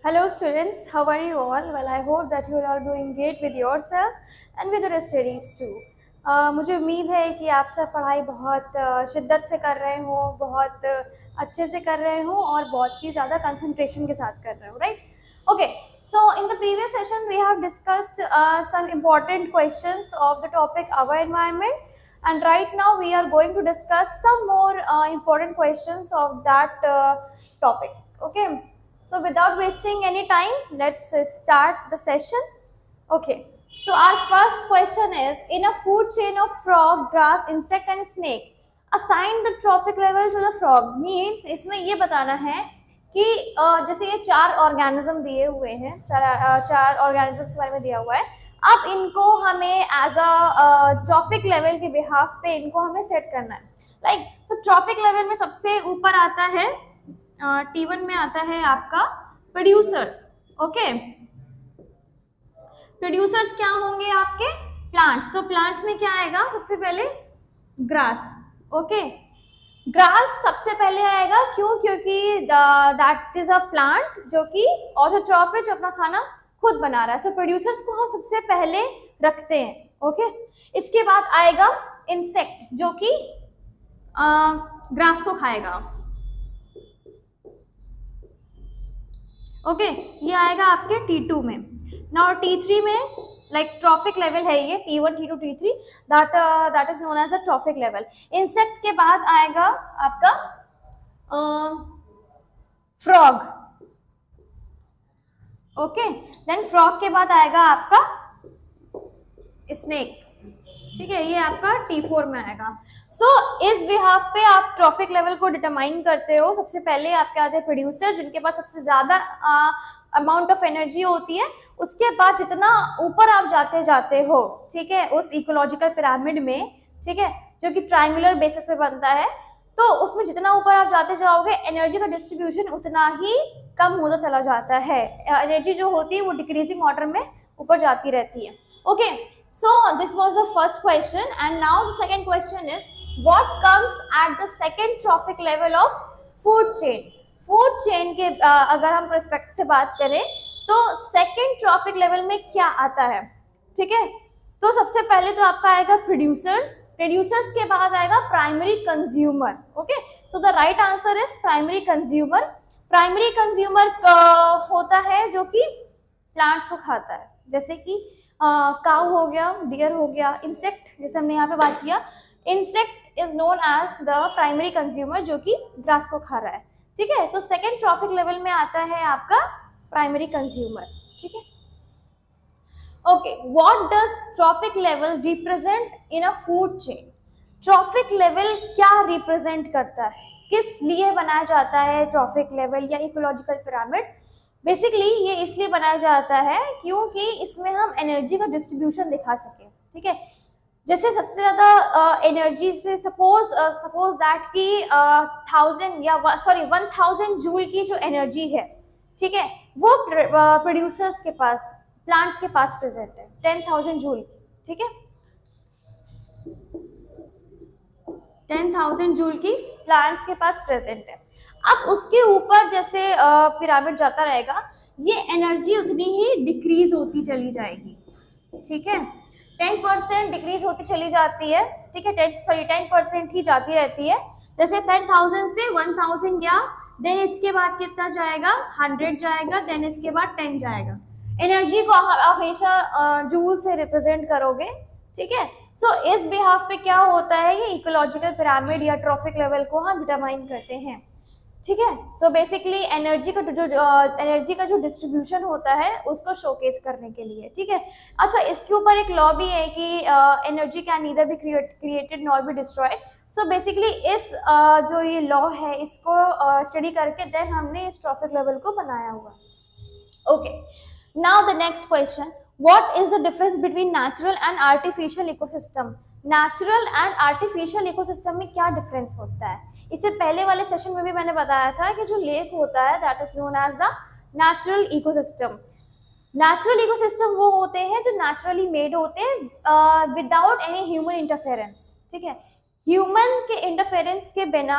Hello students, how are you all? Well, I hope that you are all doing great with yourselves and with your studies too. मुझे उम्मीद है कि आप सब पढ़ाई बहुत शिद्दत से कर रहे हो, बहुत अच्छे से कर रहे हो और बहुत ही ज़्यादा कंसंट्रेशन के साथ कर रहे हो, right? Okay, so in the previous session we have discussed some important questions of the topic our environment, and right now we are going to discuss some more important questions of that topic. Okay. So without wasting any time, let's start the session. Okay. So our first question is, in a food chain of frog, grass, insect and snake, assign the trophic level to the frog. Means इसमें ये बताना है कि जैसे ये चार organism दिए हुए हैं, चार ऑर्गेनिजम्स के बारे में दिया हुआ है. अब इनको हमें एज अ ट्रॉफिक लेवल के बिहाफ पे इनको हमें सेट करना है. लाइक तो ट्रॉफिक लेवल में सबसे ऊपर आता है T1 में आता है आपका प्रोड्यूसर्स. ओके, प्रोड्यूसर्स क्या होंगे आपके? प्लांट्स. तो प्लांट्स में क्या आएगा? सबसे पहले ग्रास. ओके, ग्रास सबसे पहले आएगा. क्यों? क्योंकि दैट इज अ प्लांट जो कि ऑटोट्रॉफ है, जो अपना खाना खुद बना रहा है. सो प्रोड्यूसर्स को हम सबसे पहले रखते हैं. ओके, इसके बाद आएगा इंसेक्ट जो कि ग्रास को खाएगा. ओके, ये आएगा आपके T2 में. नाउ T3 में लाइक ट्रॉफिक लेवल है ये T1, T2, T3, that is known as the trophic level. Insect के बाद आएगा आपका फ्रॉग. ओके, देन फ्रॉग के बाद आएगा आपका स्नेक. ठीक है, ये आपका T4 में आएगा. सो इस बिहाफ पे आप ट्रॉफिक लेवल को डिटरमाइन करते हो. सबसे पहले आपके आते हैं प्रोड्यूसर, जिनके पास सबसे ज्यादा अमाउंट ऑफ एनर्जी होती है. उसके बाद जितना ऊपर आप जाते हो, ठीक है, उस इकोलॉजिकल पिरामिड में, ठीक है, जो कि ट्रायंगुलर बेसिस पे बनता है, तो उसमें जितना ऊपर आप जाते जाओगे एनर्जी का डिस्ट्रीब्यूशन उतना ही कम होता चला जाता है. एनर्जी जो होती है वो डिक्रीजिंग ऑर्डर में ऊपर जाती रहती है. Okay, so this was the first question, and now the second question is, what comes at the second trophic level of food chain? food chain के अगर हम पर्सपेक्टिव से बात करें तो सेकेंड ट्रॉफिक लेवल में क्या आता है? ठीक है, तो सबसे पहले तो आपका आएगा प्रोड्यूसर्स. प्रोड्यूसर्स के बाद आएगा primary consumer. Okay, so the right answer is primary consumer. Primary consumer होता है जो कि प्लांट्स को खाता है, जैसे कि काऊ हो गया, डियर हो गया. इंसेक्ट जैसे हमने यहाँ पे बात किया, insect is known as the primary consumer जो कि ग्रास को खा रहा है. ठीक है, तो सेकेंड ट्रॉफिक लेवल में आता है आपका प्राइमरी कंज्यूमर. ठीक है, okay, what does trophic level represent in a food chain? Trophic level क्या रिप्रेजेंट करता है? किस लिए बनाया जाता है ट्रॉफिक लेवल या इकोलॉजिकल पिरामिड? बेसिकली ये इसलिए बनाया जाता है क्योंकि इसमें हम एनर्जी का डिस्ट्रीब्यूशन दिखा सके. ठीक है, जैसे सबसे ज्यादा एनर्जी से सपोज दैट कि 1000 जूल की जो एनर्जी है, ठीक है, वो प्रोड्यूसर्स के पास, प्लांट्स के पास प्रेजेंट है 10,000 जूल की. ठीक है, 10,000 जूल की प्लांट्स के पास प्रेजेंट है. अब उसके ऊपर जैसे पिरामिड जाता रहेगा, ये एनर्जी उतनी ही डिक्रीज होती चली जाएगी. ठीक है, 10% डिक्रीज होती चली जाती है. ठीक है, 10% ही जाती रहती है. जैसे 10,000 से 1,000 गया, देन इसके बाद कितना जाएगा? 100 जाएगा, देन इसके बाद 10 जाएगा. एनर्जी को हमेशा जूल से रिप्रेजेंट करोगे. ठीक है, सो इस बिहाफ पे क्या होता है, ये इकोलॉजिकल पिरामिड या ट्रॉफिक लेवल को हम डिटरमाइन करते हैं. ठीक है, सो बेसिकली एनर्जी का जो डिस्ट्रीब्यूशन होता है उसको शोकेस करने के लिए. ठीक है, अच्छा, इसके ऊपर एक लॉ भी है कि energy can neither be created nor be destroyed. So basically इस जो ये लॉ है इसको स्टडी करके देन हमने इस ट्रॉफिक लेवल को बनाया हुआ. Okay, now the next question, what is the difference between natural and artificial ecosystem? Natural and artificial ecosystem में क्या डिफरेंस होता है? इससे पहले वाले सेशन में भी मैंने बताया था कि जो लेक होता है that is known as the natural ecosystem. Natural ecosystem वो होते हैं जो नेचुरली मेड होते हैं विदाउट एनी ह्यूमन इंटरफेरेंस. ठीक है, ह्यूमन के इंटरफेरेंस के बिना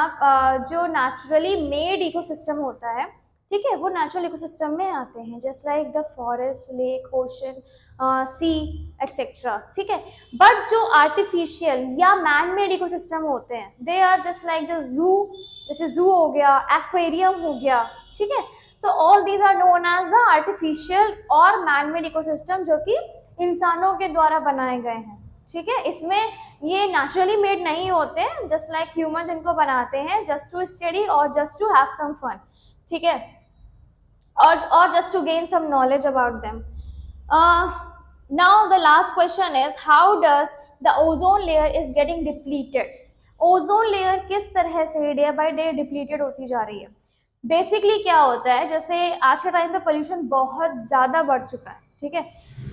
जो नेचुरली मेड इकोसिस्टम होता है, ठीक है, वो नेचुरल इकोसिस्टम में आते हैं, just like the forest, lake, ocean, sea etcetera. ठीक है, बट जो आर्टिफिशियल या मैन मेड इकोसिस्टम होते हैं, they are just like the zoo, जैसे जू हो गया, एक्वेरियम हो गया। ठीक है, so all these are known as the artificial और मैन मेड इकोसिस्टम, जो कि इंसानों के द्वारा बनाए गए हैं। ठीक है, इसमें ये नेचुरली मेड नहीं होते, जस्ट लाइक ह्यूमंस इनको बनाते हैं जस्ट टू स्टडी और just to have some fun. ठीक है, or just to gain some knowledge about them. Now the last question is, how does the ozone layer is getting depleted? Ozone layer किस तरह से day by day depleted होती जा रही है? Basically क्या होता है, जैसे आज के टाइम पे पोल्यूशन बहुत ज़्यादा बढ़ चुका है। ठीक है,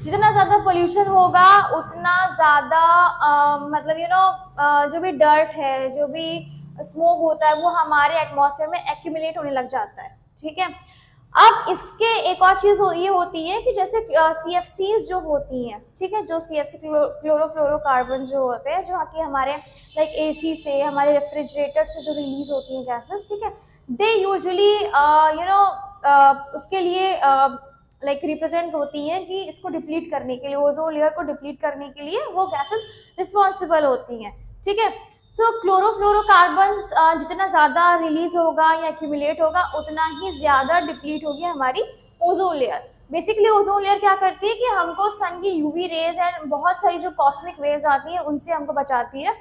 जितना ज़्यादा पोल्यूशन होगा उतना ज़्यादा मतलब जो भी डर्ट है, जो भी स्मोक होता है, वो हमारे एटमॉस्फेयर में एक्यूमुलेट होने लग जाता है। ठीक है, अब इसके एक और चीज ये होती है कि जैसे CFCs जो होती हैं, ठीक है, जो CFC क्लोरोफ्लोरोकार्बन जो होते हैं, जो कि हमारे लाइक AC से, हमारे रेफ्रिजरेटर से जो रिलीज होती हैं गैसेस, ठीक है, दे यूजुअली उसके लिए लाइक रिप्रेजेंट होती है कि इसको डिप्लीट करने के लिए, ओजोन लेयर को डिप्लीट करने के लिए वो गैसेस रिस्पॉन्सिबल होती हैं। ठीक है, सो क्लोरोफ्लोरोकार्बन जितना ज़्यादा रिलीज होगा या एक्यूमुलेट होगा, उतना ही ज़्यादा डिप्लीट होगी हमारी ozone layer. Basically ozone layer क्या करती है कि हमको सन की UV रेज एंड बहुत सारी जो कॉस्मिक वेव्स आती हैं उनसे हमको बचाती है।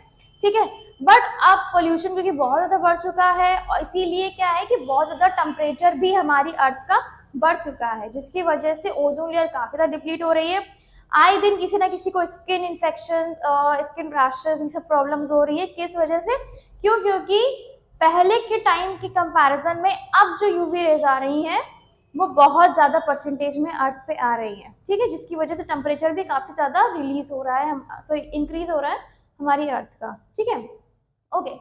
ठीक है, बट अब पोल्यूशन क्योंकि बहुत ज़्यादा बढ़ चुका है, और इसीलिए क्या है कि बहुत ज़्यादा टेम्परेचर भी हमारी अर्थ का बढ़ चुका है, जिसकी वजह से ओजोन लेयर काफ़ी ज़्यादा डिप्लीट हो रही है। आए दिन किसी ना किसी को स्किन इन्फेक्शंस, स्किन रैशेस, ये सब प्रॉब्लम्स हो रही है। किस वजह से? क्योंकि पहले के टाइम की कंपैरिजन में अब जो UV रेज आ रही हैं वो बहुत ज़्यादा परसेंटेज में अर्थ पे आ रही है। ठीक है, जिसकी वजह से टेम्परेचर भी काफ़ी ज़्यादा रिलीज हो रहा है, सॉरी इंक्रीज हो रहा है हमारी अर्थ का। ठीक है, okay,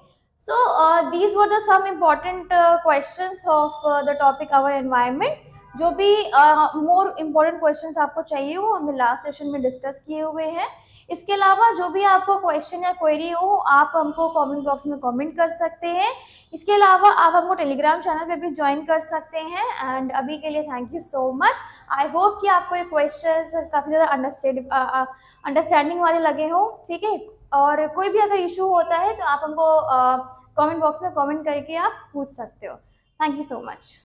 so these were the some important questions of the topic our environment. जो भी मोर इम्पोर्टेंट क्वेश्चंस आपको चाहिए हो, हमने लास्ट सेशन में डिस्कस किए हुए हैं। इसके अलावा जो भी आपको क्वेश्चन या क्वेरी हो, आप हमको कमेंट बॉक्स में कमेंट कर सकते हैं। इसके अलावा आप हमको टेलीग्राम चैनल पे भी ज्वाइन कर सकते हैं। एंड अभी के लिए thank you so much. I hope कि आपको ये क्वेश्चंस काफ़ी ज़्यादा अंडरस्टैंडिंग वाले लगे हो। ठीक है, और कोई भी अगर इशू होता है तो आप हमको कमेंट बॉक्स में कमेंट करके आप पूछ सकते हो। Thank you so much.